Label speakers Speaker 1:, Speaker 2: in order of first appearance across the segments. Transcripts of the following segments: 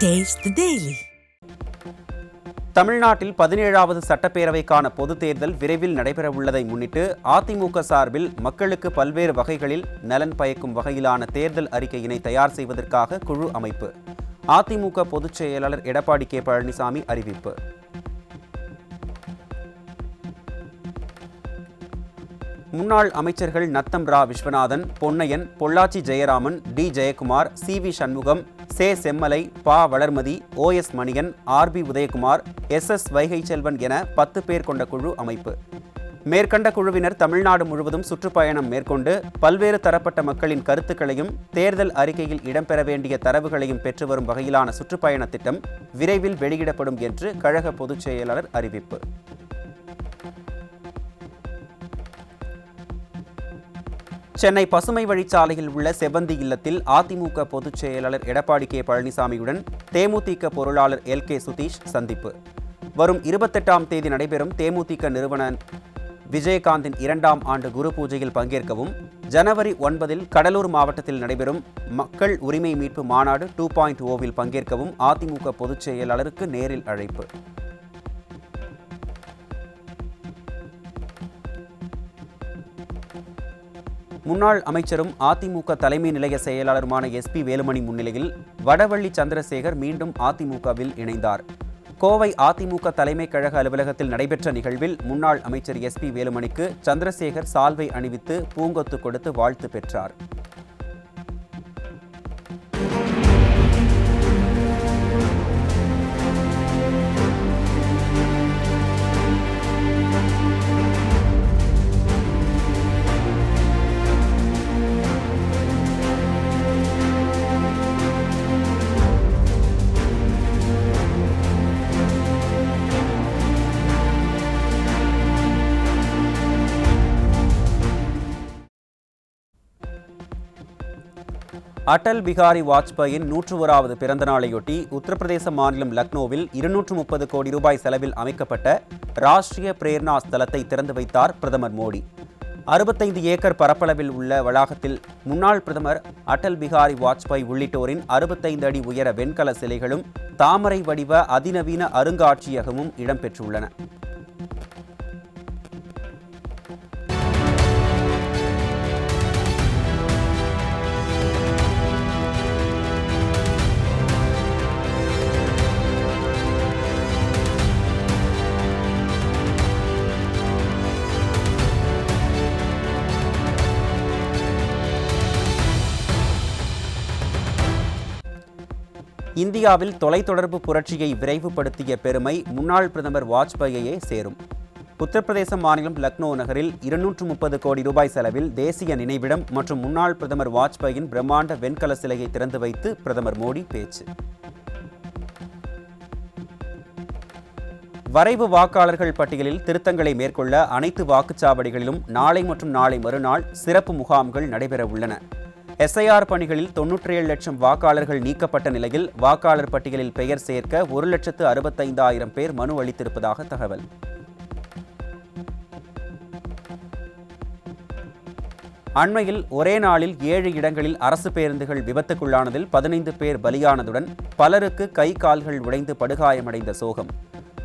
Speaker 1: Taste the Daily.
Speaker 2: தமிழ்நாட்டில் 17வது சட்டப்பேரவைக்கான பொதுத் தேர்தல் விரைவில் நடைபெறவுள்ளதை முன்னிட்டு அதிமுக சார்பில் மக்களுக்கு பல்வேறு வகைகளில் நலன் பயக்கும் வகையிலான தேர்தல் அறிக்கையினை தயார் செய்வதற்காக குழு அமைப்பு. அதிமுக பொதுச் செயலாளர் எடப்பாடி கே. பழனிசாமி அறிவிப்பு. முன்னாள் அமைச்சர்கள் நத்தம் ரா Viswanathan, Ponnaiyan, Pollachi Jayaraman, D. Jayakumar, C. V. Shanmugam, சே. செம்மலை, பா. Valarmathi, OS Maniyan, RB Udhayakumar, SS Vaigai Selvan என 10 பேர் கொண்ட குழு அமைப்பு. மேற்கண்ட குழுவினர் தமிழ்நாடு முழுவதும் சுற்றுப்பயணம் மேற்கொண்டு பல்வேறு தரப்பட்ட மக்களின் கருத்துக்களையும் தேர்தல் அறிக்கையில் இடம்பெற வேண்டிய தரவுகளையும் பெற்று வரும் வகையிலான சுற்றுப்பயண திட்டம் விரைவில் வெளியிடப்படும் என்று கழக பொதுச் செயலாளர் அறிவிப்பு. சென்னை பசுமை வழிச்சாலையில் உள்ள செவ்வந்தி இல்லத்தில் அதிமுக பொதுச் செயலாளர் எடப்பாடி கே. பழனிசாமியுடன் தேமுதிக பொருளாளர் LK சுதீஷ் சந்திப்பு. வரும் 28ஆம் தேதி நடைபெறும் தேமுதிக நிறுவனர் விஜயகாந்தின் 2ஆம் ஆண்டு குரு பூஜையில் பங்கேற்கவும், ஜனவரி 9இல் கடலூர் மாவட்டத்தில் நடைபெறும் மக்கள் உரிமை மீட்பு மாநாடு 2.0வில் பங்கேற்கவும் அதிமுக பொதுச் செயலாளருக்கு நேரில் அழைப்பு. முன்னாள் அமைச்சரும் அதிமுக தலைமை நிலைய செயலாளருமான SP வேலுமணி முன்னிலையில் வடவள்ளி சந்திரசேகர் மீண்டும் அதிமுகவில் இணைந்தார். கோவை அதிமுக தலைமை கழக அலுவலகத்தில் நடைபெற்ற நிகழ்வில் முன்னாள் அமைச்சர் SP வேலுமணிக்கு சந்திரசேகர் சால்வை அணிவித்து பூங்கொத்து கொடுத்து வாழ்த்து பெற்றார். அடல் பிகாரி வாஜ்பாயின் 101வது பிறந்த நாளையொட்டி உத்தரப்பிரதேச மாநிலம் லக்னோவில் 230 கோடி ரூபாய் செலவில் அமைக்கப்பட்ட ராஷ்டிரிய பிரேரணா ஸ்தலத்தை திறந்து வைத்தார் பிரதமர் மோடி. 65 ஏக்கர் பரப்பளவில் உள்ள வளாகத்தில் முன்னாள் பிரதமர் அடல் பிகாரி வாஜ்பாய் உள்ளிட்டோரின் 65 அடி உயர வெண்கல சிலைகளும் தாமரை வடிவ அதிநவீன அருங்காட்சியகமும் இடம்பெற்றுள்ளன. இந்தியாவில் தொலைத்தொடர்பு புரட்சியை விரைவுபடுத்திய பெருமை முன்னாள் பிரதமர் வாஜ்பாயையே சேரும். உத்தரப்பிரதேச மாநிலம் லக்னோ நகரில் 230 கோடி ரூபாய் செலவில் தேசிய நினைவிடம் மற்றும் முன்னாள் பிரதமர் வாஜ்பாயின் பிரம்மாண்ட வெண்கல சிலையை திறந்து வைத்து பிரதமர் மோடி பேச்சு. வரைவு வாக்காளர்கள் பட்டியலில் திருத்தங்களை மேற்கொள்ள அனைத்து வாக்குச்சாவடிகளிலும் நாளை மற்றும் நாளை மறுநாள் சிறப்பு முகாம்கள் நடைபெற உள்ளன. SIR பணிகளில் 97 லட்சம் வாக்காளர்கள் நீக்கப்பட்ட நிலையில் வாக்காளர் பட்டியலில் பெயர் சேர்க்க 1,65,000 பேர் மனு அளித்திருப்பதாக தகவல். அண்மையில் ஒரே நாளில் 7 இடங்களில் அரசு பேருந்துகள் விபத்துக்குள்ளானதில் 15 பேர் பலியானதுடன் பலருக்கு கை கால்கள் உடைந்து படுகாயமடைந்த சோகம்.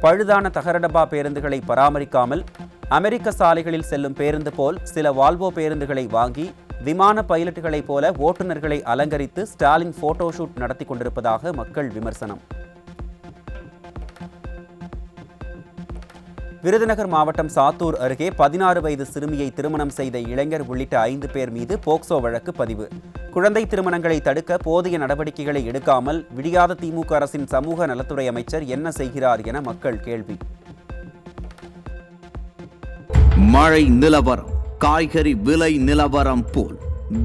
Speaker 2: பழுதான தகரடப்பா பேருந்துகளை பராமரிக்காமல் அமெரிக்க சாலைகளில் செல்லும் பேருந்து போல் சில வால்வோ பேருந்துகளை வாங்கி விமான பைலட்டுகளைப் போல ஓட்டுநர்களை அலங்கரித்து ஸ்டாலின் போட்டோ ஷூட் நடத்தி கொண்டிருப்பதாக மக்கள் விமர்சனம். விருதுநகர் மாவட்டம் சாத்தூர் அருகே 16 வயது சிறுமியை திருமணம் செய்த இளைஞர் உள்ளிட்ட 5 பேர் மீது போக்சோ வழக்கு பதிவு. குழந்தை திருமணங்களை தடுக்க போதிய நடவடிக்கைகளை எடுக்காமல் விடியாத திமுக அரசின் சமூக நலத்துறை அமைச்சர் என்ன செய்கிறார் என மக்கள் கேள்வி.
Speaker 3: மழை நிலவரம், காய்கறி விலை நிலவரம் போல்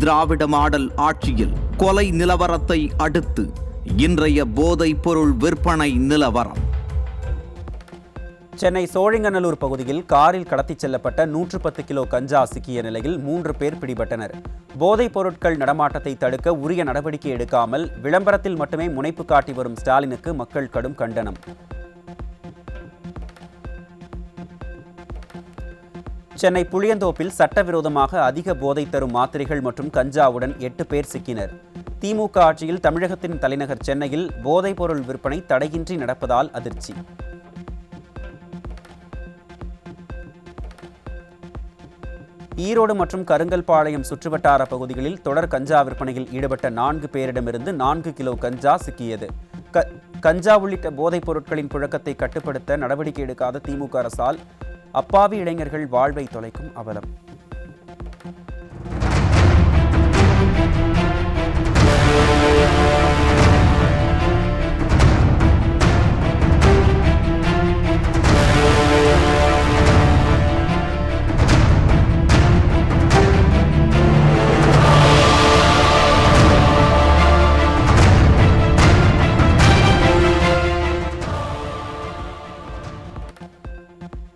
Speaker 3: திராவிட மாடல் ஆட்சியில் கொலை நிலவரத்தை அடுத்து இன்றைய போதைப் பொருள் விற்பனை நிலவரம்.
Speaker 2: சென்னை சோழிங்கநல்லூர் பகுதியில் காரில் கடத்திச் செல்லப்பட்ட 110 கிலோ கஞ்சா சிக்கிய நிலையில் 3 பேர் பிடிபட்டனர். போதைப் பொருட்கள் நடமாட்டத்தை தடுக்க உரிய நடவடிக்கை எடுக்காமல் விளம்பரத்தில் மட்டுமே முனைப்பு காட்டி வரும் ஸ்டாலினுக்கு மக்கள் கடும் கண்டனம். சென்னை புளியந்தோப்பில் சட்டவிரோதமாக அதிக போதை தரும் மாத்திரைகள் மற்றும் கஞ்சாவுடன் 8 பேர் சிக்கினர். திமுக ஆட்சியில் தமிழகத்தின் தலைநகர் சென்னையில் போதைப்பொருள் விற்பனை தடையின்றி நடப்பதால் அதிர்ச்சி. ஈரோடு மற்றும் கருங்கல்பாளையம் சுற்றுவட்டார பகுதிகளில் தொடர் கஞ்சா விற்பனையில் ஈடுபட்ட 4 பேரிடமிருந்து 4 கிலோ கஞ்சா சிக்கியது. கஞ்சா உள்ளிட்ட போதைப் பொருட்களின் புழக்கத்தை கட்டுப்படுத்த நடவடிக்கை எடுக்காத திமுக அரசால் அப்பாவி இளைஞர்கள் வாழ்வை தொலைக்கும் அவலம்.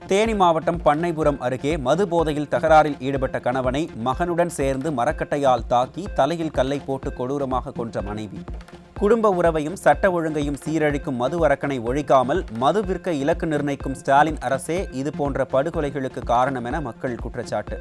Speaker 2: தேனி மாவட்டம் பண்ணைபுரம் அருகே மது போதையில் தகராறில் ஈடுபட்ட கணவனை மகனுடன் சேர்ந்து மரக்கட்டையால் தாக்கி தலையில் கல்லை போட்டு கொடூரமாக கொன்ற மனைவி. குடும்ப உறவையும் சட்ட ஒழுங்கையும் சீரழிக்கும் மது அரக்கனை ஒழிக்காமல் மது விற்க இலக்கு நிர்ணயிக்கும் ஸ்டாலின் அரசே இதுபோன்ற படுகொலைகளுக்கு காரணம் என மக்கள் குற்றச்சாட்டு.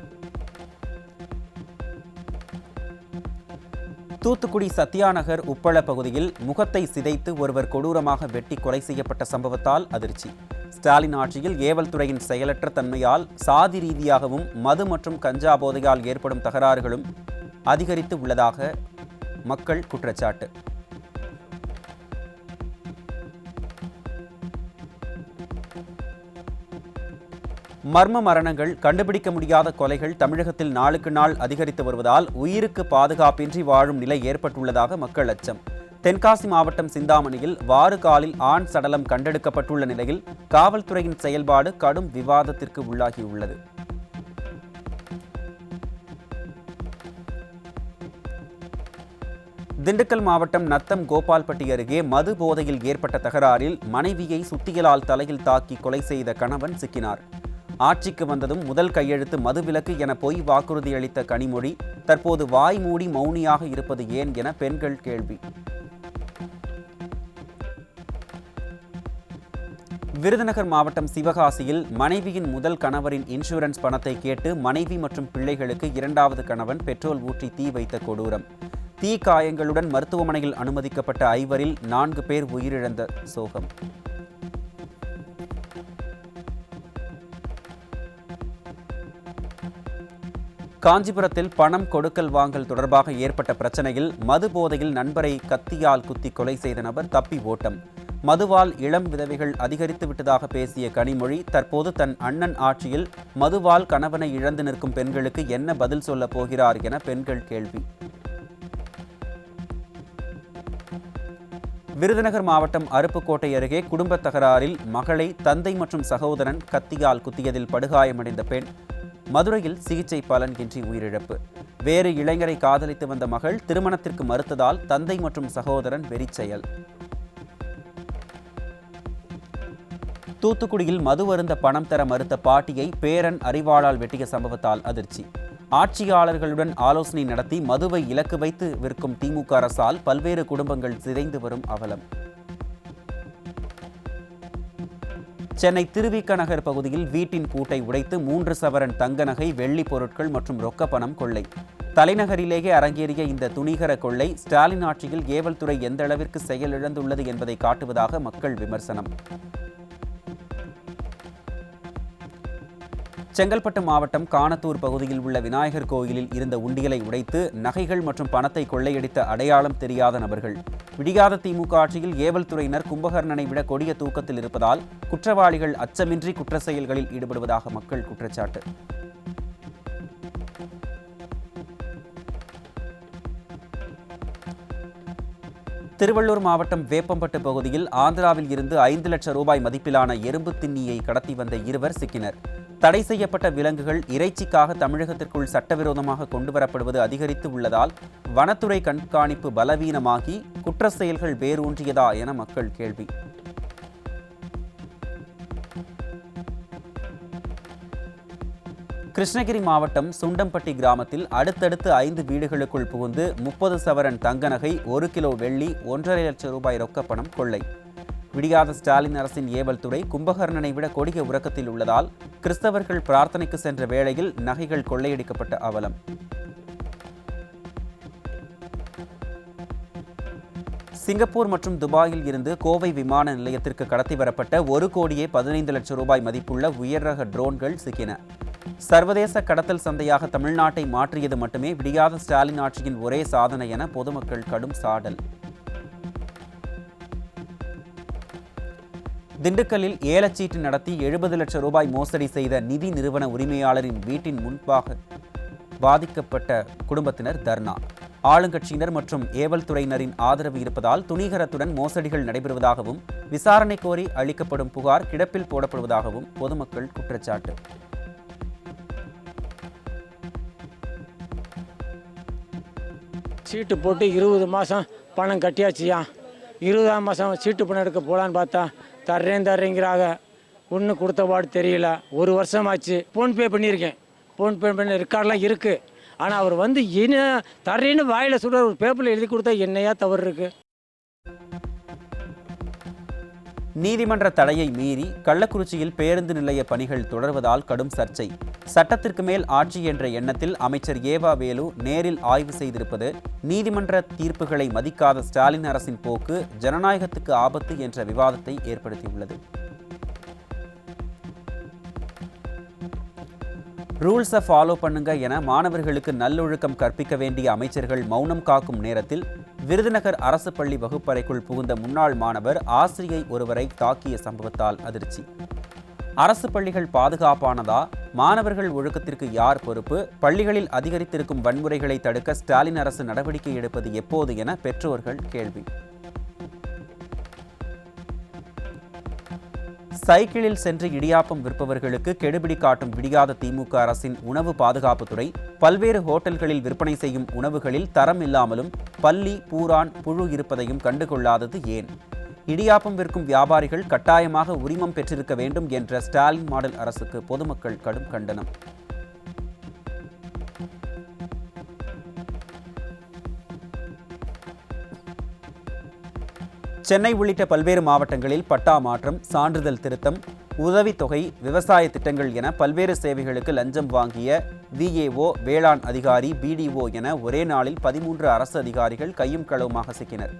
Speaker 2: தூத்துக்குடி சத்யாநகர் உப்பள பகுதியில் முகத்தை சிதைத்து ஒருவர் கொடூரமாக வெட்டி கொலை செய்யப்பட்ட சம்பவத்தால் அதிர்ச்சி. ஸ்டாலின் ஆட்சியில் ஏவல் துறையின் செயலற்ற தன்மையால் சாதி ரீதியாகவும் மது மற்றும் கஞ்சா போதையால் ஏற்படும் தகராறுகளும் அதிகரித்து உள்ளதாக மக்கள் குற்றச்சாட்டு. மர்ம மரணங்கள், கண்டுபிடிக்க முடியாத கொலைகள் தமிழகத்தில் நாளுக்கு நாள் அதிகரித்து வருவதால் உயிருக்கு பாதுகாப்பின்றி வாழும் நிலை ஏற்பட்டுள்ளதாக மக்கள் அச்சம். தென்காசி மாவட்டம் சிந்தாமணியில் வாறுகாலில் ஆண் சடலம் கண்டெடுக்கப்பட்டுள்ள நிலையில் காவல்துறையின் செயல்பாடு கடும் விவாதத்திற்கு உள்ளாகியுள்ளது. திண்டுக்கல் மாவட்டம் நத்தம் கோபால்பட்டி அருகே மது போதையில் ஏற்பட்ட தகராறில் மனைவியை சுத்தியலால் தலையில் தாக்கி கொலை செய்த கணவன் சிக்கினார். ஆட்சிக்கு வந்ததும் முதல் கையெழுத்து மதுவிலக்கு என பொய் வாக்குறுதி அளித்த கனிமொழி தற்போது வாய் மூடி மௌனியாக இருப்பது ஏன் என பெண்கள் கேள்வி. விருதுநகர் மாவட்டம் சிவகாசியில் மனைவியின் முதல் கணவரின் இன்சூரன்ஸ் பணத்தை கேட்டு மனைவி மற்றும் பிள்ளைகளுக்கு இரண்டாவது கணவன் பெட்ரோல் ஊற்றி தீ வைத்த கொடூரம். தீ காயங்களுடன் மருத்துவமனையில் அனுமதிக்கப்பட்ட 5 4 பேர் உயிரிழந்த சோகம். காஞ்சிபுரத்தில் பணம் கொடுக்கல் வாங்கல் தொடர்பாக ஏற்பட்ட பிரச்சனையில் மது போதையில் நண்பரை கத்தியால் குத்தி கொலை செய்த நபர் தப்பி ஓட்டம். மதுவால் இளம் விதவைகள் அதிகரித்து விட்டதாக பேசிய கனிமொழி தற்போது தன் அண்ணன் ஆட்சியில் மதுவால் கணவனை இழந்து நிற்கும் பெண்களுக்கு என்ன பதில் சொல்ல போகிறார் என பெண்கள் கேள்வி. விருதுநகர் மாவட்டம் அருப்புக்கோட்டை அருகே குடும்ப தகராறில் மகளை தந்தை மற்றும் சகோதரன் கத்தியால் குத்தியதில் படுகாயமடைந்த பெண் மதுரையில் சிகிச்சை பலனின்றி உயிரிழப்பு. வேறு இளைஞரை காதலித்து வந்த மகள் திருமணத்திற்கு மறுத்ததால் தந்தை மற்றும் சகோதரன் வெறிச்செயல். தூத்துக்குடியில் மது அருந்த பணம் தர மறுத்த பாட்டியை பேரன் அரிவாளால் வெட்டிய சம்பவத்தால் அதிர்ச்சி. ஆட்சியாளர்களுடன் ஆலோசனை நடத்தி மதுவை இலக்கு வைத்து விற்கும் திமுக அரசால் பல்வேறு குடும்பங்கள் சிதைந்து வரும் அவலம். சென்னை திருவிக நகர் பகுதியில் வீட்டின் பூட்டை உடைத்து 3 சவரன் தங்க நகை, வெள்ளி பொருட்கள் மற்றும் ரொக்க பணம் கொள்ளை. தலைநகரிலேயே அரங்கேறிய இந்த துணிகர கொள்ளை ஸ்டாலின் ஆட்சியில் ஏவல் துறை எந்த அளவிற்கு செயலிழந்துள்ளது என்பதை காட்டுவதாக மக்கள் விமர்சனம். செங்கல்பட்டு மாவட்டம் காணத்தூர் பகுதியில் உள்ள விநாயகர் கோயிலில் இருந்த உண்டியலை உடைத்து நகைகள் மற்றும் பணத்தை கொள்ளையடித்த அடையாளம் தெரியாத நபர்கள். விடியாத திமுக ஆட்சியில் ஏவல் துறையினர் கும்பகர்ணனை விட கொடிய தூக்கத்தில் இருப்பதால் குற்றவாளிகள் அச்சமின்றி குற்ற செயல்களில் ஈடுபடுவதாக மக்கள் குற்றச்சாட்டு. திருவள்ளூர் மாவட்டம் வேப்பம்பட்டு பகுதியில் ஆந்திராவில் இருந்து 5 லட்சம் ரூபாய் மதிப்பிலான எறும்பு திண்ணியை கடத்தி வந்த 2 சிக்கினர். தடை செய்யப்பட்ட விலங்குகள் இறைச்சிக்காக தமிழகத்திற்குள் சட்டவிரோதமாக கொண்டுவரப்படுவது அதிகரித்து உள்ளதால் வனத்துறை கண்காணிப்பு பலவீனமாகி குற்ற செயல்கள் வேரூன்றியதா என மக்கள் கேள்வி. கிருஷ்ணகிரி மாவட்டம் சுண்டம்பட்டி கிராமத்தில் அடுத்தடுத்து 5 வீடுகளுக்குள் புகுந்து 30 சவரன் தங்க நகை, 1 கிலோ வெள்ளி, 1.5 லட்சம் ரூபாய் ரொக்கப்பணம் கொள்ளை. விடியாத ஸ்டாலின் அரசின் ஏவல் துறை கும்பகர்ணனை விட கொடிய உறக்கத்தில் உள்ளதால் கிறிஸ்தவர்கள் பிரார்த்தனைக்கு சென்ற வேளையில் நகைகள் கொள்ளையடிக்கப்பட்ட அவலம். சிங்கப்பூர் மற்றும் துபாயில் இருந்து கோவை விமான நிலையத்திற்கு கடத்தி வரப்பட்ட 1,15,00,000 ரூபாய் மதிப்புள்ள உயர் ரக ட்ரோன்கள் சிக்கின. சர்வதேச கடத்தல் சந்தையாக தமிழ்நாட்டை மாற்றியது மட்டுமே விடியாத ஸ்டாலின் ஆட்சியின் ஒரே சாதனை என பொதுமக்கள் கடும் சாடல். திண்டுக்கல்லில் ஏலச்சீட்டு நடத்தி 70 லட்சம் ரூபாய் மோசடி செய்த நிதி நிறுவன உரிமையாளரின் வீட்டின் முன்பாக பாதிக்கப்பட்ட குடும்பத்தினர் தர்ணா. ஆளுங்கட்சியினர் மற்றும் ஏவல் துறையினரின் ஆதரவு இருப்பதால் துணிகரத்துடன் மோசடிகள் நடைபெறுவதாகவும் விசாரணை கோரி அளிக்கப்படும் புகார் கிடப்பில் போடப்படுவதாகவும் பொதுமக்கள் குற்றச்சாட்டு.
Speaker 1: சீட்டு போட்டு 20 மாதம் பணம் கட்டியாச்சியா. 20ஆம் மாதம் சீட்டு பணம் எடுக்க போகலான்னு பார்த்தா தர்றேங்கிறாங்க. ஒன்றும் கொடுத்தபாடு தெரியல. 1 வருஷமாச்சு. ஃபோன்பே பண்ணியிருக்கேன். ஃபோன்பே பண்ண ரெக்கார்டெலாம் இருக்குது. ஆனால் அவர் வந்து என்ன தர்றேன்னு வாயில் சொல்கிற ஒரு பேப்பரில் எழுதி கொடுத்தா என்னையா தவறு இருக்குது?
Speaker 2: நீதிமன்ற தடையை மீறி கள்ளக்குறிச்சியில் பேருந்து நிலைய பணிகள் தொடர்வதால் கடும் சர்ச்சை. சட்டத்திற்கு மேல் ஆட்சி என்ற எண்ணத்தில் அமைச்சர் ஏவா வேலு நேரில் ஆய்வு செய்திருப்பது நீதிமன்ற தீர்ப்புகளை மதிக்காத ஸ்டாலின் அரசின் போக்கு ஜனநாயகத்துக்கு ஆபத்து என்ற விவாதத்தை ஏற்படுத்தியுள்ளது. ரூல்ஸை ஃபாலோ பண்ணுங்க என மாணவர்களுக்கு நல்லொழுக்கம் கற்பிக்க வேண்டிய அமைச்சர்கள் மௌனம் காக்கும் நேரத்தில் விருதுநகர் அரசு பள்ளி வகுப்பறைக்குள் புகுந்த முன்னாள் மாணவர் ஆசிரியை ஒருவரை தாக்கிய சம்பவத்தால் அதிர்ச்சி. அரசு பள்ளிகள் பாதுகாப்பானதா? மாணவர்கள் ஒழுக்கத்திற்கு யார் பொறுப்பு? பள்ளிகளில் அதிகரித்திருக்கும் வன்முறைகளை தடுக்க ஸ்டாலின் அரசு நடவடிக்கை எடுப்பது எப்போது என பெற்றோர்கள் கேள்வி. சைக்கிளில் சென்று இடியாப்பம் விற்பவர்களுக்கு கெடுபிடி காட்டும் விடியாத திமுக அரசின் உணவு பாதுகாப்புத்துறை பல்வேறு ஹோட்டல்களில் விற்பனை செய்யும் உணவுகளில் தரம் இல்லாமலும் பல்லி, பூரான், புழு இருப்பதையும் கண்டுகொள்ளாதது ஏன்? இடியாப்பம் விற்கும் வியாபாரிகள் கட்டாயமாக உரிமம் பெற்றிருக்க வேண்டும் என்ற ஸ்டாலின் மாடல் அரசுக்கு பொதுமக்கள் கடும் கண்டனம். சென்னை உள்ளிட்ட பல்வேறு மாவட்டங்களில் பட்டா மாற்றம், சான்றிதழ் திருத்தம், உதவித்தொகை, விவசாய திட்டங்கள் என பல்வேறு சேவைகளுக்கு லஞ்சம் வாங்கிய விஏஓ, வேளாண் அதிகாரி, பிடிஓ என ஒரே நாளில் 13 அரசு அதிகாரிகள் கையும் களவுமாக சிக்கினர்.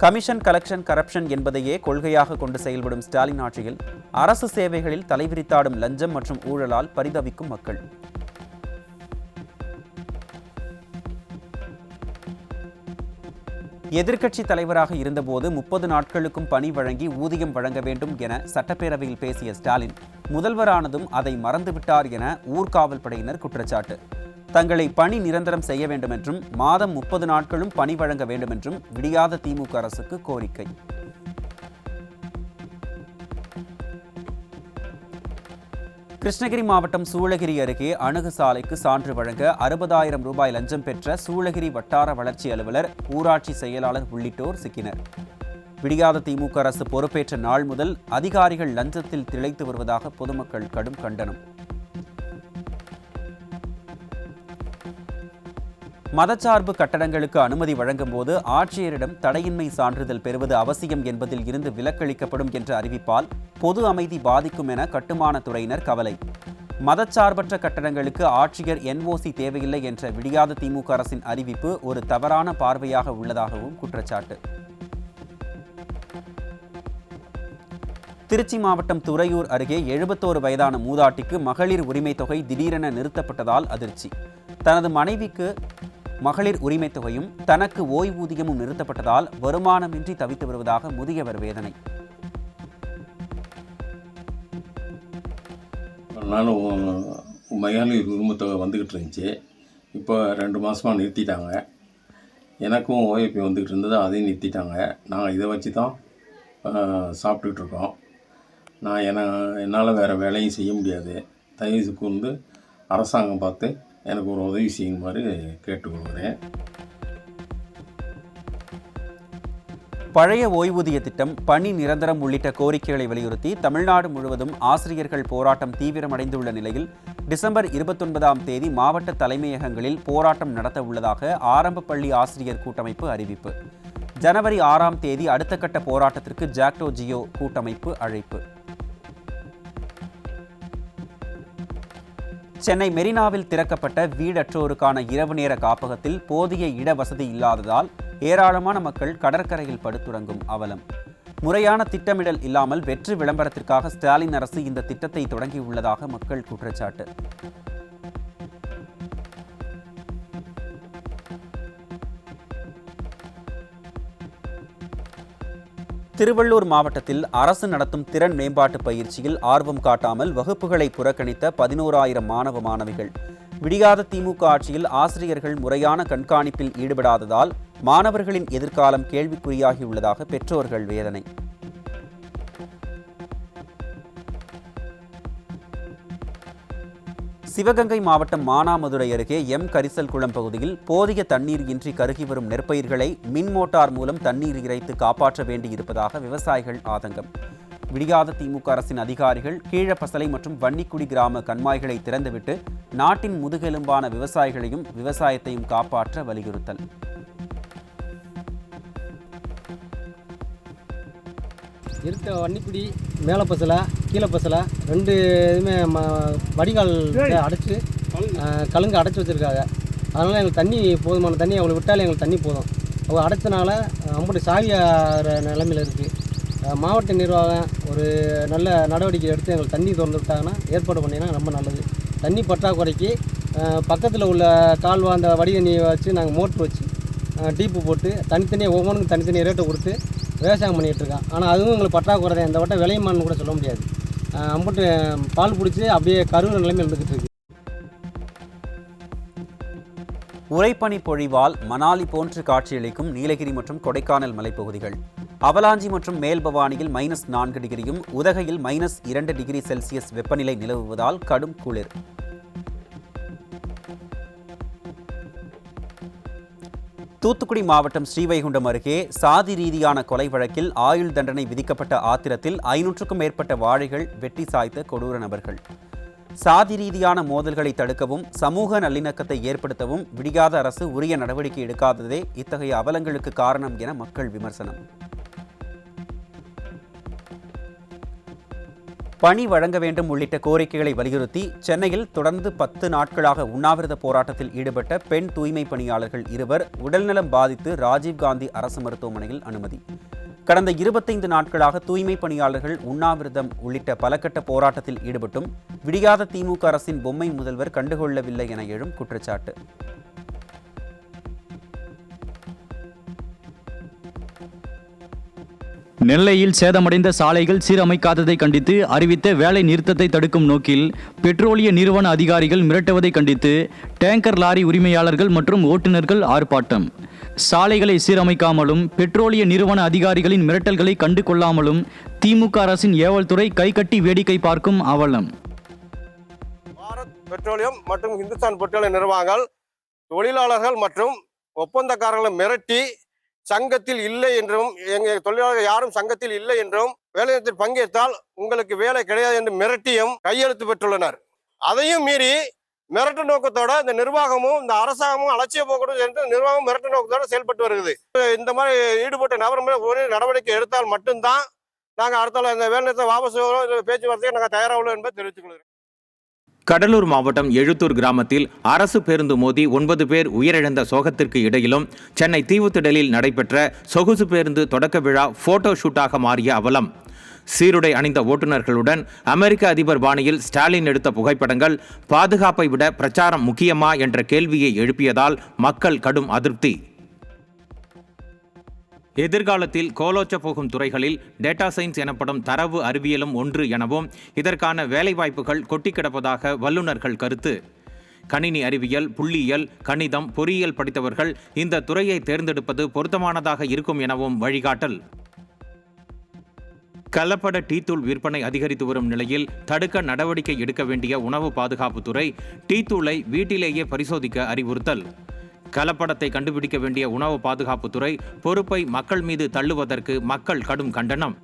Speaker 2: கமிஷன், கலெக்ஷன், கரப்ஷன் என்பதையே கொள்கையாக கொண்டு செயல்படும் ஸ்டாலின் ஆட்சியில் அரசு சேவைகளில் தலைவிரித்தாடும் லஞ்சம் மற்றும் ஊழலால் பரிதவிக்கும் மக்கள். எதிர்க்கட்சி தலைவராக இருந்தபோது 30 நாட்களுக்கும் பணி வழங்கி ஊதியம் வழங்க வேண்டும் என சட்டப்பேரவையில் பேசிய ஸ்டாலின் முதல்வரானதும் அதை மறந்துவிட்டார் என ஊர்காவல் படையினர் குற்றச்சாட்டு. தங்களை பணி நிரந்தரம் செய்ய வேண்டும் என்றும் மாதம் 30 நாட்களும் பணி வழங்க வேண்டும் என்றும் விடியாத திமுக அரசுக்கு கோரிக்கை. கிருஷ்ணகிரி மாவட்டம் சூளகிரி அருகே அணுகு சாலைக்கு சான்று வழங்க 60,000 ரூபாய் லஞ்சம் பெற்ற சூளகிரி வட்டார வளர்ச்சி அலுவலர், ஊராட்சி செயலாளர் உள்ளிட்டோர் சிக்கினர். விடியாத திமுக அரசு பொறுப்பேற்ற நாள் முதல் அதிகாரிகள் லஞ்சத்தில் திளைத்து வருவதாக பொதுமக்கள் கடும் கண்டனம். மதச்சார்பு கட்டடங்களுக்கு அனுமதி வழங்கும் போது ஆட்சியரிடம் தடையின்மை சான்றிதழ் பெறுவது அவசியம் என்பதில் இருந்து விலக்களிக்கப்படும் என்ற அறிவிப்பால் பொது அமைதி பாதிக்கும் என கட்டுமானத் துறையினர் கவலை. மதச்சார்பற்ற கட்டடங்களுக்கு ஆட்சியர் என்ஓசி தேவையில்லை என்ற விடியாத திமுக அரசின் அறிவிப்பு ஒரு தவறான பார்வையாக உள்ளதாகவும் குற்றச்சாட்டு. திருச்சி மாவட்டம் துறையூர் அருகே 71 வயதான மூதாட்டிக்கு மகளிர் உரிமை தொகை திடீரென நிறுத்தப்பட்டதால் அதிர்ச்சி. தனது மனைவிக்கு மகளிர் உரிமை தொகையும் தனக்கு ஓய்வூதியமும் நிறுத்தப்பட்டதால் வருமானமின்றி தவித்து வருவதாக முதியவர் வேதனை.
Speaker 4: நானும் மகளிர் உரிமை தொகை வந்துக்கிட்டு இருந்துச்சு. இப்போ 2 மாதமாக நிறுத்திட்டாங்க. எனக்கும் ஓய்வு வந்துக்கிட்டு இருந்தது, அதையும் நிறுத்திட்டாங்க. நாங்கள் இதை வச்சு தான் சாப்பிட்டுக்கிட்டு இருக்கோம். என்னால் வேறு வேலையும் செய்ய முடியாது. தயவுக்கு வந்து அரசாங்கம் பார்த்து எனக்கு ஒரு உதவி செய்யுமாறு கேட்டுக்கொள்கிறேன்.
Speaker 2: பழைய ஓய்வூதிய திட்டம், பணி நிரந்தரம் உள்ளிட்ட கோரிக்கைகளை வலியுறுத்தி தமிழ்நாடு முழுவதும் ஆசிரியர்கள் போராட்டம் தீவிரமடைந்துள்ள நிலையில் டிசம்பர் 29ஆம் தேதி மாவட்ட தலைமையகங்களில் போராட்டம் நடத்த உள்ளதாக ஆரம்ப பள்ளி ஆசிரியர் கூட்டமைப்பு அறிவிப்பு. ஜனவரி 6ஆம் தேதி அடுத்த கட்ட போராட்டத்திற்கு ஜாக்டோ ஜியோ கூட்டமைப்பு அழைப்பு. சென்னை மெரினாவில் திறக்கப்பட்ட வீடற்றோருக்கான இரவு நேர காப்பகத்தில் போதிய இடவசதி இல்லாததால் ஏராளமான மக்கள் கடற்கரையில் படுத்துறங்கும் அவலம். முறையான திட்டமிடல் இல்லாமல் வெற்று விளம்பரத்திற்காக ஸ்டாலின் அரசு இந்த திட்டத்தை தொடங்கியுள்ளதாக மக்கள் குற்றச்சாட்டு. திருவள்ளூர் மாவட்டத்தில் அரசு நடத்தும் திறன் மேம்பாட்டு பயிற்சியில் ஆர்வம் காட்டாமல் வகுப்புகளை புறக்கணித்த 11,000 மாணவ மாணவிகள். விடியாத திமுக ஆட்சியில் ஆசிரியர்கள் முறையான கண்காணிப்பில் ஈடுபடாததால் மாணவர்களின் எதிர்காலம் கேள்விக்குறியாகியுள்ளதாக பெற்றோர்கள் வேதனை. சிவகங்கை மாவட்டம் மானாமதுரை அருகே கரிசல் குளம் பகுதியில் போதிய தண்ணீர் இன்றி கருகி வரும் நெற்பயிர்களை மின் மோட்டார் மூலம் தண்ணீர் இறைத்து காப்பாற்ற வேண்டியிருப்பதாக விவசாயிகள் ஆதங்கம். விடியாத திமுக அரசின் அதிகாரிகள் கீழப்பசலை மற்றும் வன்னிக்குடி கிராம கண்மாய்களை திறந்துவிட்டு நாட்டின் முதுகெலும்பான விவசாயிகளையும் விவசாயத்தையும் காப்பாற்ற வலியுறுத்தல்.
Speaker 5: இருக்க வன்னிக்குடி மேலப்பசலை கீழப்பசலை 2 இதுவுமே வடிகால் அடைச்சி கலுங்கு அடைச்சி வச்சுருக்காங்க. அதனால் எங்களுக்கு தண்ணி போதுமான தண்ணி அவங்களை விட்டாலே எங்களுக்கு தண்ணி போதும். அவங்க அடைச்சனால அம்புட்டு சாவியாகிற நிலைமையில் இருக்குது. மாவட்ட நிர்வாகம் ஒரு நல்ல நடவடிக்கை எடுத்து எங்களுக்கு தண்ணி திறந்து விட்டாங்கன்னா ஏற்பாடு பண்ணிங்கன்னா ரொம்ப நல்லது. தண்ணி பற்றாக்குறைக்கு பக்கத்தில் உள்ள கால்வா அந்த வடி தண்ணியை வச்சு நாங்கள் மோட்ரு வச்சு டீப்பு போட்டு தனித்தனியாக ஒவ்வொன்றுக்கும் தனித்தனியாக ரேட்டை கொடுத்து விவசாயம் பண்ணிகிட்டு இருக்கோம். ஆனால் அதுவும் எங்களுக்கு பற்றாக்குறை தான். இந்த வட்டம் விளையுமான்னு கூட சொல்ல முடியாது. அம்புட்டு பால் பிடிச்சி அப்படியே கருவுற நிலைமை இருந்துக்கிட்டு இருக்கு.
Speaker 2: உறைபனி பொழிவால் மணாலி போன்று காட்சியளிக்கும் நீலகிரி மற்றும் கொடைக்கானல் மலைப்பகுதிகள். அவலாஞ்சி மற்றும் மேல்பவானியில் -4 டிகிரியும் உதகையில் -2 டிகிரி செல்சியஸ் வெப்பநிலை நிலவுவதால் கடும் குளிர். தூத்துக்குடி மாவட்டம் ஸ்ரீவைகுண்டம் அருகே சாதி ரீதியான கொலை வழக்கில் ஆயுள் தண்டனை விதிக்கப்பட்ட ஆத்திரத்தில் 500க்கும் மேற்பட்ட வாழைகள் வெட்டி சாய்த்த கொடூர நபர்கள். சாதி ரீதியான மோதல்களை தடுக்கவும் சமூக நல்லிணக்கத்தை ஏற்படுத்தவும் விடியாத அரசு உரிய நடவடிக்கை எடுக்காததே இத்தகைய அவலங்களுக்கு காரணம் என மக்கள் விமர்சனம். பணி வழங்க வேண்டும் உள்ளிட்ட கோரிக்கைகளை வலியுறுத்தி சென்னையில் தொடர்ந்து 10 நாட்களாக உண்ணாவிரத போராட்டத்தில் ஈடுபட்ட பெண் தூய்மை பணியாளர்கள் 2 உடல்நலம் பாதித்து ராஜீவ்காந்தி அரசு மருத்துவமனையில் அனுமதி. கடந்த 25 நாட்களாக தூய்மை பணியாளர்கள் உண்ணாவிரதம் உள்ளிட்ட பலகட்ட போராட்டத்தில் ஈடுபட்டும் விடியாத திமுக அரசின் பொம்மை முதல்வர் கண்டுகொள்ளவில்லை என எழும் குற்றச்சாட்டு.
Speaker 6: நெல்லையில் சேதமடைந்த சாலைகள் சீரமைக்காததை கண்டித்து அறிவித்த வேலை நிறுத்தத்தை தடுக்கும் நோக்கில் பெட்ரோலிய நிறுவன அதிகாரிகள் மிரட்டுவதை கண்டித்து டேங்கர் லாரி உரிமையாளர்கள் மற்றும் ஓட்டுநர்கள் ஆர்ப்பாட்டம். சாலைகளை சீரமைக்காமலும் பெட்ரோலிய நிறுவன அதிகாரிகளின் மிரட்டல்களை கண்டு கொள்ளாமலும் திமுக அரசின் ஏவல் துறை கைகட்டி வேடிக்கை பார்க்கும் அவலம்.
Speaker 7: பாரத் பெட்ரோலியம் மற்றும் இந்துஸ்தான் பெட்ரோலியம் நிறுவனங்கள் தொழிலாளர்கள் மற்றும் ஒப்பந்தக்காரர்களை மிரட்டி சங்கத்தில் இல்லை என்றும் எங்கள் தொழிலாளர்கள் யாரும் சங்கத்தில் இல்லை என்றும் வேலைநிறுத்தத்தில் பங்கேற்றால் உங்களுக்கு வேலை கிடையாது என்று மிரட்டியும் கையெழுத்து பெற்றுள்ளனர். அதையும் மீறி மிரட்டு நோக்கத்தோட இந்த நிர்வாகமும் இந்த அரசாங்கமும் அலட்சிய போக்கணும் என்று நிர்வாகம் மிரட்டு நோக்கத்தோட செயல்பட்டு வருகிறது. இந்த மாதிரி ஈடுபட்ட நபர் மேலே ஒரு நடவடிக்கை எடுத்தால் மட்டும்தான் நாங்கள் அடுத்த இந்த வேலைநிறுத்த வாபஸ் பேச்சுவார்த்தையை நாங்கள் தயாராக என்பதை தெரிவித்துக் கொள்கிறோம்.
Speaker 8: கடலூர் மாவட்டம் எழுத்தூர் கிராமத்தில் அரசு பேருந்து மோதி 9 பேர் உயிரிழந்த சோகத்திற்கு இடையிலும் சென்னை தீவுத்திடலில் நடைபெற்ற சொகுசு பேருந்து தொடக்க விழா போட்டோ ஷூட்டாக மாறிய அவலம். சீருடை அணிந்த ஓட்டுநர்களுடன் அமெரிக்க அதிபர் பாணியில் ஸ்டாலின் எடுத்த புகைப்படங்கள் பாதுகாப்பை விட பிரச்சாரம் முக்கியமா என்ற கேள்வியை எழுப்பியதால் மக்கள் கடும் அதிருப்தி. எதிர்காலத்தில் கோலோச்ச போகும் துறைகளில் டேட்டா சயின்ஸ் எனப்படும் தரவு அறிவியலும் ஒன்று எனவும் இதற்கான வேலைவாய்ப்புகள் கொட்டி கிடப்பதாக வல்லுநர்கள் கருத்து. கணினி அறிவியல், புள்ளியியல், கணிதம், பொறியியல் படித்தவர்கள் இந்த துறையை தேர்ந்தெடுப்பது பொருத்தமானதாக இருக்கும் எனவும் வழிகாட்டல். கலப்பட டீத்தூள் விற்பனை அதிகரித்து வரும் நிலையில் தடுக்க நடவடிக்கை எடுக்க வேண்டிய உணவு பாதுகாப்புத்துறை டீத்தூளை வீட்டிலேயே பரிசோதிக்க அறிவுறுத்தல். கலப்படத்தை கண்டுபிடிக்க வேண்டிய உணவு பாதுகாப்புத்துறை பொறுப்பை மக்கள் மீது தள்ளுவதற்கு மக்கள் கடும் கண்டனம்.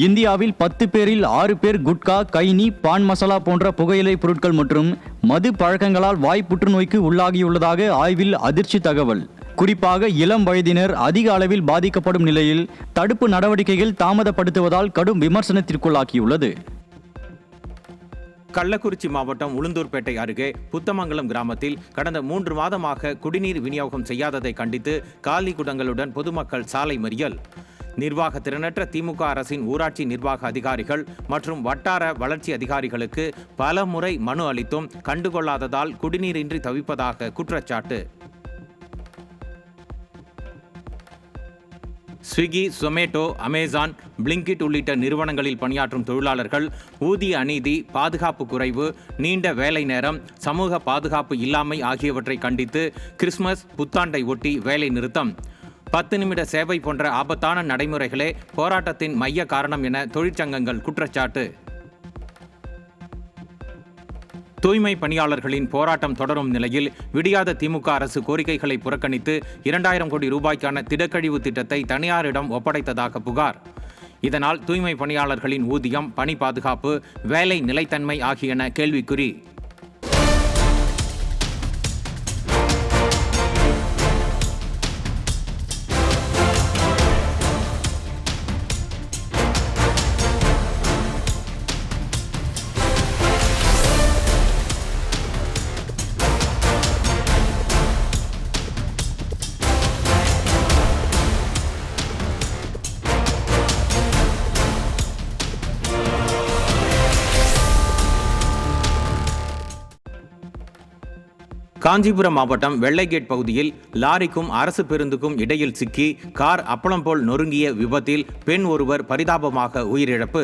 Speaker 6: இந்தியாவில் 10 பேரில் 6 பேர் குட்கா, கைனி, பான் மசாலா போன்ற புகையிலை பொருட்கள் மற்றும் மது பழக்கங்களால் வாய் புற்றுநோய்க்கு உள்ளாகியுள்ளதாக ஆய்வில் அதிர்ச்சி தகவல். குறிப்பாக இளம் வயதினர் அதிக அளவில் பாதிக்கப்படும் நிலையில் தடுப்பு நடவடிக்கைகள் தாமதப்படுத்துவதால் கடும் விமர்சனத்திற்குள்ளாகியுள்ளது.
Speaker 8: கள்ளக்குறிச்சி மாவட்டம் உளுந்தூர்பேட்டை அருகே புத்தமங்கலம் கிராமத்தில் கடந்த 3 மாதமாக குடிநீர் விநியோகம் செய்யாததை கண்டித்து காலி குடங்களுடன் பொதுமக்கள் சாலை மறியல். நிர்வாக திறனற்ற திமுக அரசின் ஊராட்சி நிர்வாக அதிகாரிகள் மற்றும் வட்டார வளர்ச்சி அதிகாரிகளுக்கு பல முறை மனு அளித்தும் கண்டுகொள்ளாததால் குடிநீரின்றி தவிப்பதாக குற்றச்சாட்டு. ஸ்விக்கி, சொமேட்டோ, அமேசான், பிளிங்கிட் உள்ளிட்ட நிறுவனங்களில் பணியாற்றும் தொழிலாளர்கள் ஊதிய அநீதி, பாதுகாப்பு குறைவு, நீண்ட வேலை நேரம், சமூக பாதுகாப்பு இல்லாமை ஆகியவற்றை கண்டித்து கிறிஸ்துமஸ், புத்தாண்டை ஒட்டி வேலை நிறுத்தம். 10 நிமிட சேவை போன்ற ஆபத்தான நடைமுறைகளே போராட்டத்தின் மைய காரணம் என தொழிற்சங்கங்கள் குற்றச்சாட்டு. தூய்மை பணியாளர்களின் போராட்டம் தொடரும் நிலையில் விடியாத திமுக அரசு கோரிக்கைகளை புறக்கணித்து 2000 கோடி ரூபாய்க்கான திடக்கழிவு திட்டத்தை தனியாரிடம் ஒப்படைத்ததாக புகார். இதனால் தூய்மை பணியாளர்களின் ஊதியம், பணி பாதுகாப்பு, வேலை நிலைத்தன்மை ஆகியன கேள்விக்குறி. காஞ்சிபுரம் மாவட்டம் வெள்ளைகேட் பகுதியில் லாரிக்கும் அரசு பேருந்துக்கும் இடையில் சிக்கி கார் அப்பளம் போல் நொறுங்கிய விபத்தில் பெண் ஒருவர் பரிதாபமாக உயிரிழப்பு.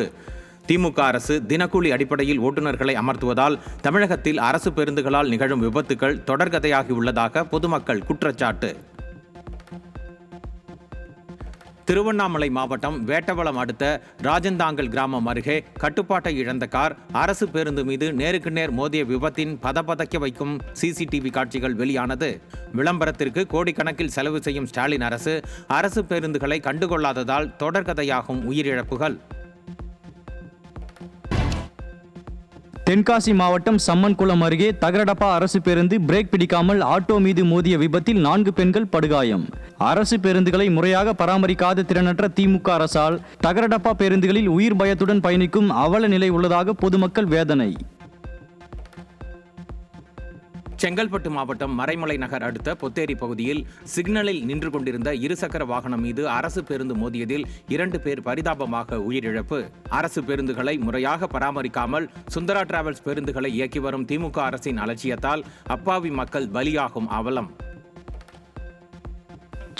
Speaker 8: திமுக அரசு தினக்கூலி அடிப்படையில் ஓட்டுநர்களை அமர்த்துவதால் தமிழகத்தில் அரசு பேருந்துகளால் நிகழும் விபத்துக்கள் தொடர்கதையாகியுள்ளதாக பொதுமக்கள் குற்றச்சாட்டு. திருவண்ணாமலை மாவட்டம் வேட்டவளம் அடுத்த ராஜந்தாங்கல் கிராமம் அருகே கட்டுப்பாட்டை இழந்த கார் அரசு பேருந்து மீது நேருக்கு நேர் மோதிய விபத்தின் பதபதைக்க வைக்கும் சிசிடிவி காட்சிகள் வெளியானது. விளம்பரத்திற்கு கோடிக்கணக்கில் செலவு செய்யும் ஸ்டாலின் அரசு பேருந்துகளை கண்டுகொள்ளாததால் தொடர்கதையாகும் உயிரிழப்புகள்.
Speaker 6: தென்காசி மாவட்டம் சம்மன்குளம் அருகே தகரடப்பா அரசு பேருந்து பிரேக் பிடிக்காமல் ஆட்டோ மீது மோதிய விபத்தில் 4 பெண்கள் படுகாயம். அரசு பேருந்துகளை முறையாக பராமரிக்காத திறனற்ற திமுக அரசால் தகரடப்பா பேருந்துகளில் உயிர் பயத்துடன் பயணிக்கும் அவல நிலை உள்ளதாக பொதுமக்கள் வேதனை.
Speaker 8: செங்கல்பட்டு மாவட்டம் மறைமலை நகர் அடுத்த பொத்தேரி பகுதியில் சிக்னலில் நின்று கொண்டிருந்த இருசக்கர வாகனம் மீது அரசு பேருந்து மோதியதில் 2 பேர் பரிதாபமாக உயிரிழப்பு. அரசு பேருந்துகளை முறையாக பராமரிக்காமல் சுந்தரா டிராவல்ஸ் பேருந்துகளை இயக்கி வரும் திமுக அரசின் அலட்சியத்தால் அப்பாவி மக்கள் பலியாகும் அவலம்.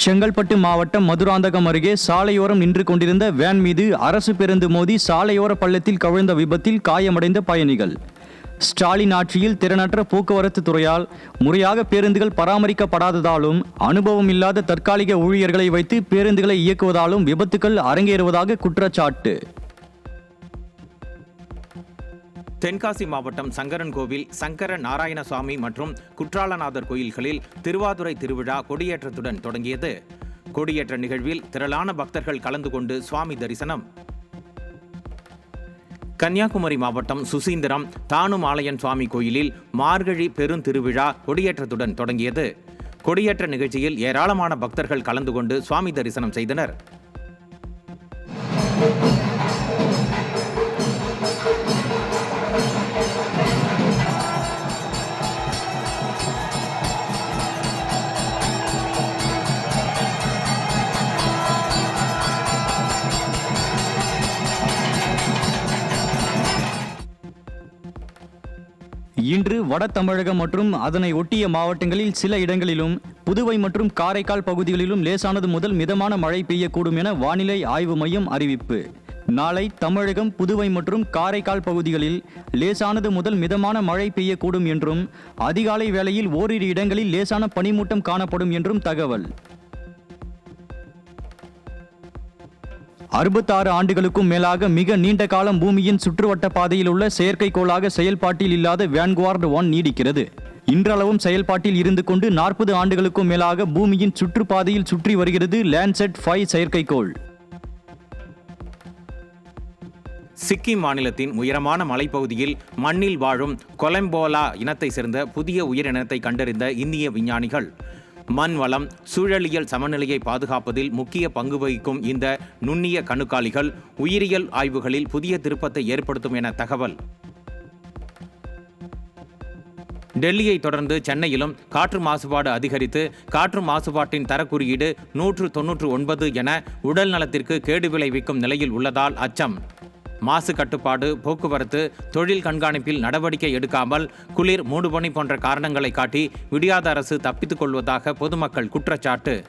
Speaker 6: செங்கல்பட்டு மாவட்டம் மதுராந்தகம் அருகே சாலையோரம் நின்று கொண்டிருந்த வேன் மீது அரசு பேருந்து மோதி சாலையோர பள்ளத்தில் கவிழ்ந்த விபத்தில் காயமடைந்த பயணிகள். ஸ்டாலின் ஆட்சியில் திறனற்ற போக்குவரத்து துறையால் முறையாக பேருந்துகள் பராமரிக்கப்படாததாலும் அனுபவம் இல்லாத தற்காலிக ஊழியர்களை வைத்து பேருந்துகளை இயக்குவதாலும் விபத்துக்கள் அரங்கேறுவதாக குற்றச்சாட்டு.
Speaker 8: தென்காசி மாவட்டம் சங்கரன்கோவில், சங்கர நாராயணசுவாமி மற்றும் குற்றாலநாதர் கோயில்களில் திருவாதுரை திருவிழா கொடியேற்றத்துடன் தொடங்கியது. கொடியேற்ற நிகழ்வில் திரளான பக்தர்கள் கலந்து கொண்டு சுவாமி தரிசனம். கன்னியாகுமரி மாவட்டம் சுசீந்திரம் தானுமாலையன் சுவாமி கோயிலில் மார்கழி பெருந்திருவிழா கொடியேற்றத்துடன் தொடங்கியது. கொடியேற்ற நிகழ்ச்சியில் ஏராளமான பக்தர்கள் கலந்து கொண்டு சுவாமி தரிசனம் செய்தனர்.
Speaker 6: இன்று வட தமிழகம் மற்றும் அதனை ஒட்டிய மாவட்டங்களில் சில இடங்களிலும் புதுவை மற்றும் காரைக்கால் பகுதிகளிலும் லேசானது முதல் மிதமான மழை பெய்யக்கூடும் என வானிலை ஆய்வு மையம் அறிவிப்பு. நாளை தமிழகம், புதுவை மற்றும் காரைக்கால் பகுதிகளில் லேசானது முதல் மிதமான மழை பெய்யக்கூடும் என்றும் அதிகாலை வேளையில் ஓரிரு இடங்களில் லேசான பனிமூட்டம் காணப்படும் என்றும் தகவல். 66 ஆண்டுகளுக்கும் மேலாக மிக நீண்ட காலம் பூமியின் சுற்றுவட்ட பாதையில் உள்ள செயற்கைக்கோளாக செயல்பாட்டில் இல்லாத வேன்குவார்டு 1 நீடிக்கிறது. இன்றளவும் செயல்பாட்டில் இருந்து கொண்டு 40 ஆண்டுகளுக்கும் மேலாக பூமியின் சுற்றுப்பாதையில் சுற்றி வருகிறது லேண்ட்செட் 5 செயற்கைக்கோள்.
Speaker 8: சிக்கிம் மாநிலத்தின் உயரமான மலைப்பகுதியில் மண்ணில் வாழும் கொலம்போலா இனத்தை சேர்ந்த புதிய உயிரினத்தை கண்டறிந்த இந்திய விஞ்ஞானிகள். மண் வளம், சூழலியல் சமநிலையை பாதுகாப்பதில் முக்கிய பங்கு வகிக்கும் இந்த நுண்ணிய கணுக்காலிகள் உயிரியல் ஆய்வுகளில் புதிய திருப்பத்தை ஏற்படுத்தும் என தகவல். டெல்லியை தொடர்ந்து சென்னையிலும் காற்று மாசுபாடு அதிகரித்து காற்று மாசுபாட்டின் தரக்குறியீடு 199 என உடல் நலத்திற்கு கேடு விளைவிக்கும் நிலையில் உள்ளதால் அச்சம். மாசு கட்டுப்பாடு, போக்குவரத்து, தொழில் கண்காணிப்பில் நடவடிக்கை எடுக்காமல் குளிர், மூடுபனி போன்ற காரணங்களை காட்டி விடியாத அரசு தப்பித்துக் கொள்வதாக பொதுமக்கள் குற்றச்சாட்டு.